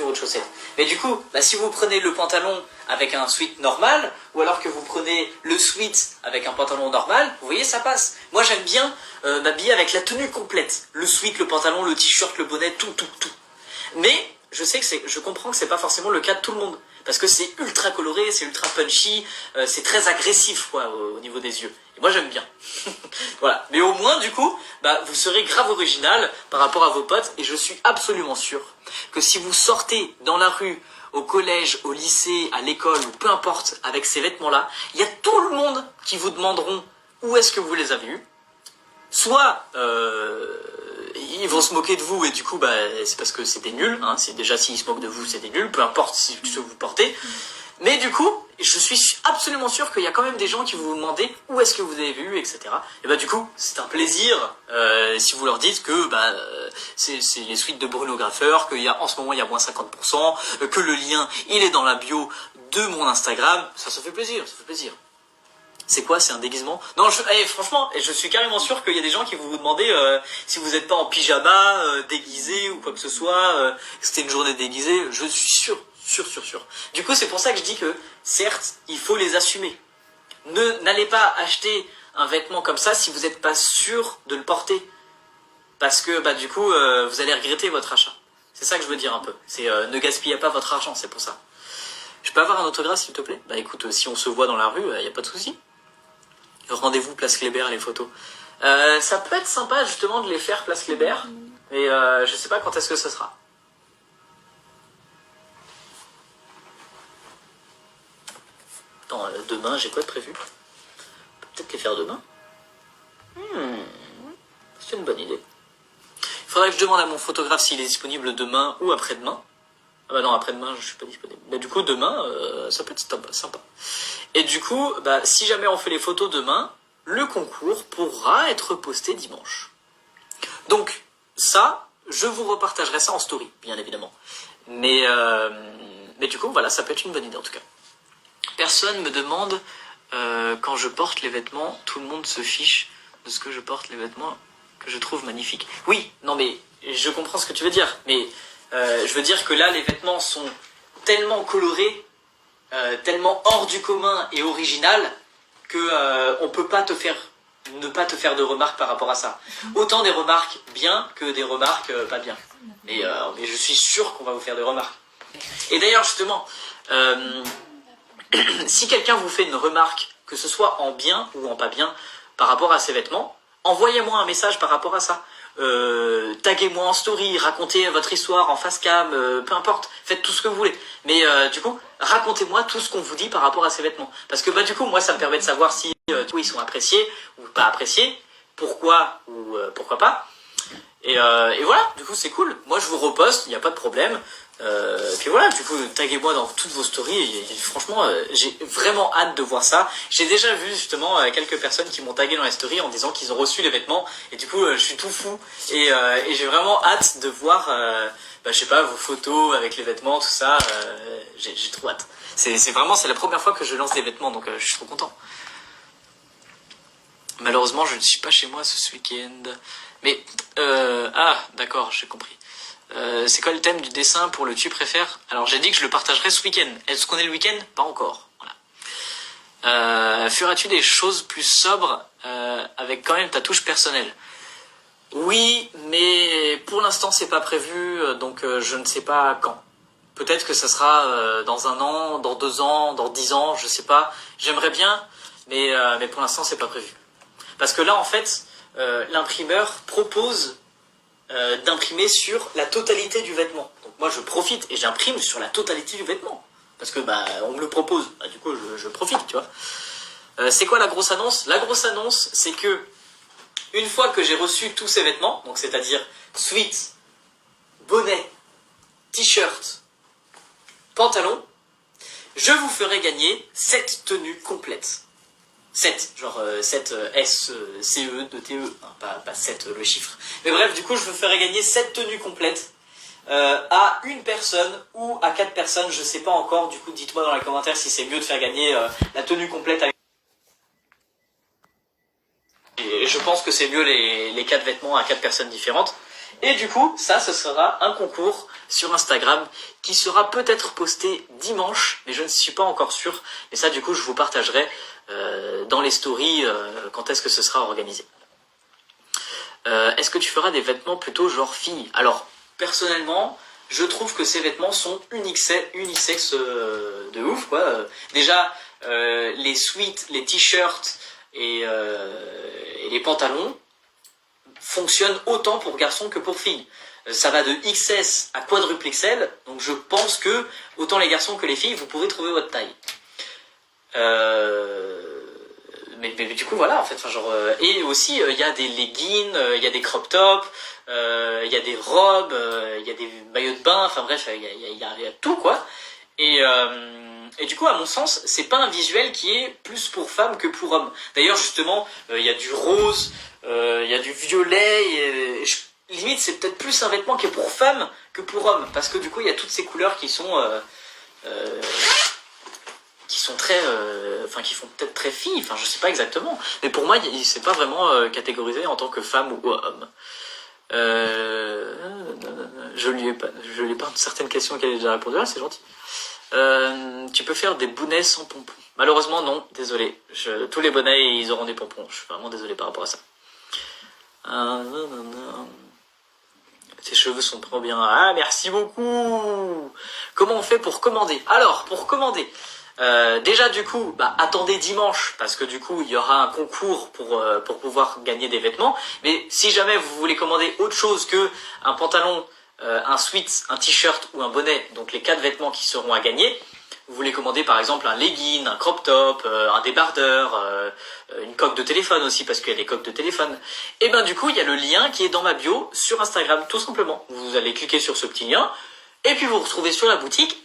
votre chaussette. Mais du coup, bah, si vous prenez le pantalon avec un sweat normal, ou alors que vous prenez le sweat avec un pantalon normal, vous voyez, ça passe. Moi, j'aime bien m'habiller avec la tenue complète. Le sweat, le pantalon, le t-shirt, le bonnet, tout. Mais je sais que je comprends que c'est pas forcément le cas de tout le monde. Parce que c'est ultra coloré, c'est ultra punchy, c'est très agressif quoi, au niveau des yeux. Et moi j'aime bien. Voilà. Mais au moins du coup, bah, vous serez grave original par rapport à vos potes. Et je suis absolument sûr que si vous sortez dans la rue, au collège, au lycée, à l'école, ou peu importe, avec ces vêtements-là, il y a tout le monde qui vous demanderont où est-ce que vous les avez eus. Soit ils vont se moquer de vous et du coup bah, c'est parce que c'est des nuls, hein. C'est déjà s'ils se moquent de vous c'est des nuls, peu importe ce que vous portez. Mais du coup, je suis absolument sûr qu'il y a quand même des gens qui vont vous demander où est-ce que vous avez vu, etc. Et bah du coup, c'est un plaisir si vous leur dites que bah, c'est les suites de Bruno Graffeur, en ce moment il y a moins 50%, que le lien il est dans la bio de mon Instagram. Ça fait plaisir, ça fait plaisir. C'est quoi? C'est un déguisement? Non, franchement, je suis carrément sûr qu'il y a des gens qui vont vous demander si vous n'êtes pas en pyjama, déguisé ou quoi que ce soit, que c'était une journée déguisée. Je suis sûr. Du coup, c'est pour ça que je dis que, certes, il faut les assumer. N'allez pas acheter un vêtement comme ça si vous n'êtes pas sûr de le porter. Parce que, bah, du coup, vous allez regretter votre achat. C'est ça que je veux dire un peu. C'est ne gaspillez pas votre argent, c'est pour ça. Je peux avoir un autographe, s'il te plaît? Bah écoute, si on se voit dans la rue, y a pas de souci. Rendez-vous Place Kléber, les photos. Ça peut être sympa justement de les faire Place Kléber, mais je sais pas quand est-ce que ce sera. Attends, demain, j'ai quoi de prévu? Peut-être les faire demain. C'est une bonne idée. Il faudrait que je demande à mon photographe s'il est disponible demain ou après-demain. Ah bah non, après-demain, je suis pas disponible. Bah du coup, demain, ça peut être sympa. Et du coup, bah, si jamais on fait les photos demain, le concours pourra être posté dimanche. Donc, ça, je vous repartagerai ça en story, bien évidemment. Mais du coup, voilà, ça peut être une bonne idée en tout cas. Personne me demande, quand je porte les vêtements, tout le monde se fiche de ce que je porte, les vêtements que je trouve magnifiques. Oui, non mais, je comprends ce que tu veux dire, mais je veux dire que là, les vêtements sont tellement colorés, tellement hors du commun et original, que on peut pas ne pas te faire de remarques par rapport à ça. Autant des remarques bien que des remarques pas bien. Mais je suis sûr qu'on va vous faire des remarques. Et d'ailleurs, justement, si quelqu'un vous fait une remarque, que ce soit en bien ou en pas bien, par rapport à ces vêtements, envoyez-moi un message par rapport à ça. Taguez-moi en story, racontez votre histoire en face cam, peu importe, faites tout ce que vous voulez. Mais du coup, racontez-moi tout ce qu'on vous dit par rapport à ces vêtements. Parce que bah du coup, moi, ça me permet de savoir si ils sont appréciés ou pas appréciés, pourquoi ou pourquoi pas. Et voilà, du coup, c'est cool. Moi, je vous reposte, il n'y a pas de problème. Puis voilà, du coup, taguez-moi dans toutes vos stories. Et franchement, j'ai vraiment hâte de voir ça. J'ai déjà vu justement quelques personnes qui m'ont tagué dans les stories en disant qu'ils ont reçu les vêtements. Et du coup, je suis tout fou. Et j'ai vraiment hâte de voir, je sais pas, vos photos avec les vêtements, tout ça. J'ai trop hâte. C'est la première fois que je lance des vêtements, donc je suis trop content. Malheureusement, je ne suis pas chez moi ce week-end. Mais, d'accord, j'ai compris. C'est quoi le thème du dessin pour le tu préfères? Alors j'ai dit que je le partagerai ce week-end. Est-ce qu'on est le week-end? Pas encore. Voilà. Feras-tu des choses plus sobres avec quand même ta touche personnelle? Oui, mais pour l'instant c'est pas prévu, donc je ne sais pas quand. Peut-être que ça sera dans 1 an, dans 2 ans, dans 10 ans, je sais pas. J'aimerais bien, mais pour l'instant c'est pas prévu. Parce que là en fait, l'imprimeur propose d'imprimer sur la totalité du vêtement. Donc moi je profite et j'imprime sur la totalité du vêtement. Parce que bah on me le propose. Bah, du coup je profite, tu vois. C'est quoi la grosse annonce? La grosse annonce, c'est que une fois que j'ai reçu tous ces vêtements, donc c'est-à-dire sweat, bonnet, t-shirt, pantalon, je vous ferai gagner 7 tenues complètes. 7, genre 7 S-C-E de T-E, hein, pas 7 le chiffre. Mais bref, du coup, je vous ferai gagner 7 tenues complètes à une personne ou à 4 personnes, je sais pas encore. Du coup, dites-moi dans les commentaires si c'est mieux de faire gagner la tenue complète à une... Et je pense que c'est mieux les 4 vêtements à 4 personnes différentes. Et du coup, ça, ce sera un concours sur Instagram qui sera peut-être posté dimanche, mais je ne suis pas encore sûr. Et ça, du coup, je vous partagerai dans les stories quand est-ce que ce sera organisé. Est-ce que tu feras des vêtements plutôt genre fille? Alors, personnellement, je trouve que ces vêtements sont unisex de ouf, quoi. Déjà, les sweats, les t-shirts et les pantalons fonctionnent autant pour garçons que pour filles. Ça va de XS à quadruple XL, donc je pense que autant les garçons que les filles, vous pourrez trouver votre taille. Mais du coup voilà en fait, enfin, genre et aussi il y a des leggings, il y a des crop tops, il y a des robes, il y a des maillots de bain, enfin bref il y a tout quoi. Et du coup à mon sens c'est pas un visuel qui est plus pour femmes que pour hommes. D'ailleurs justement il y a du rose, il y a du violet, limite c'est peut-être plus un vêtement qui est pour femmes que pour hommes, parce que du coup il y a toutes ces couleurs qui sont très, enfin qui font peut-être très filles, enfin je sais pas exactement, mais pour moi c'est pas vraiment catégorisé en tant que femme ou homme. Je lui ai pas certaines questions qu'elle a déjà répondu, c'est gentil. Tu peux faire des bonnets sans pompons? Malheureusement non, désolé. Tous les bonnets ils auront des pompons, je suis vraiment désolé par rapport à ça. Tes cheveux sont trop bien. Ah merci beaucoup. Comment on fait pour commander? Alors pour commander, déjà du coup, attendez dimanche parce que du coup il y aura un concours pour pouvoir gagner des vêtements. Mais si jamais vous voulez commander autre chose que un pantalon, un sweat, un t-shirt ou un bonnet, donc les 4 vêtements qui seront à gagner, vous voulez commander par exemple un legging, un crop top, un débardeur, une coque de téléphone aussi parce qu'il y a des coques de téléphone. Et du coup il y a le lien qui est dans ma bio sur Instagram tout simplement. Vous allez cliquer sur ce petit lien et puis vous vous retrouvez sur la boutique.